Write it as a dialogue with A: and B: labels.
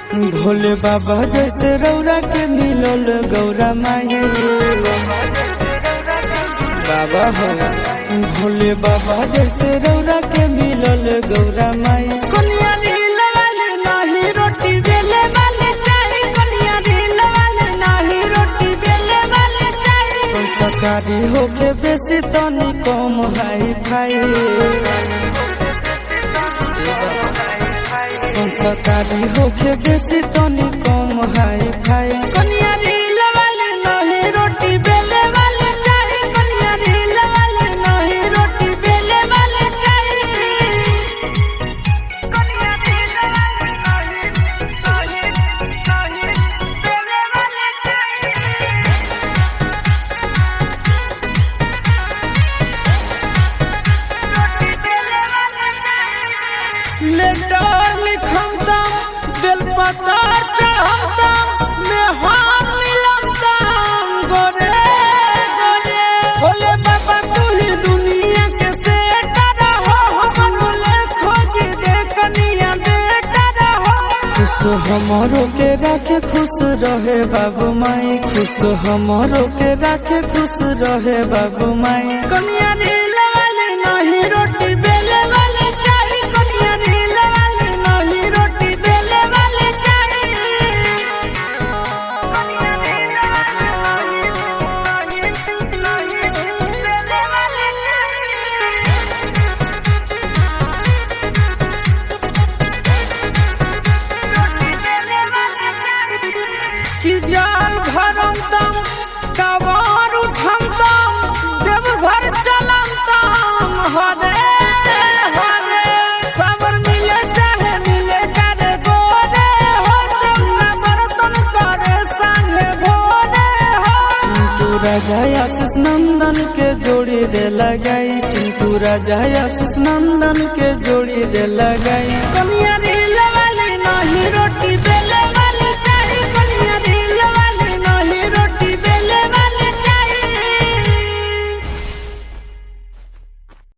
A: भोले बाबा जैसे रौरा के मिलल गौरा माई बाबा हो। भोले बाबा जैसे रौरा के मिलल गौरा माई। कनिया रील वाले नाही रोटी बेले वाले चाही, कनिया रील वाले नाही रोटी बेले वाले चाही। संस्कारी होके बेसी तनी कम हाई फाई, संस्कारी होके बेसी तनी कम हाई फाई। कनिया रील वाले नाही रोटी बेले वाले चाही, कनिया रील वाले नाही रोटी बेले वाले चाही। कनिया रील वाले नाही बेले वाले चाही। रोटी बेले वाले चाही। लेटर लिखम दम बेलपतर चढ़म दम मेहर मिलम दम गोरे गोरे। भोले बाबा तू ही दुनिया के सेटर हो, हमरो ले खोज दे कनिया बेटर हो। खुश हमरो के राखे खुश रहे बाबू माई, खुश हमरो के राखे खुश रहे बाबू माई। कनिया रील वाले नहीं रोटी बेले वाले चाही, कनिया रील वाले नहीं रोटी बेले वाले चाही। कनिया रील वाले नहीं बेले वाले चाही। रोटी बेले वाले चाही। कि जाल भरम दम कावर उठम दम देवघर चलम दम हरे हरे। सबर मिले चाहे मिले करे गोरे हो, चंगा बर्तन करे संगे भोरे हो। चिंटू राजा आशीष नंदन के जोड़ी दे लगाई, चिंटू राजा आशीष नंदन के जोड़ी दे लगाई। कनिया रील वाले नहीं रोटी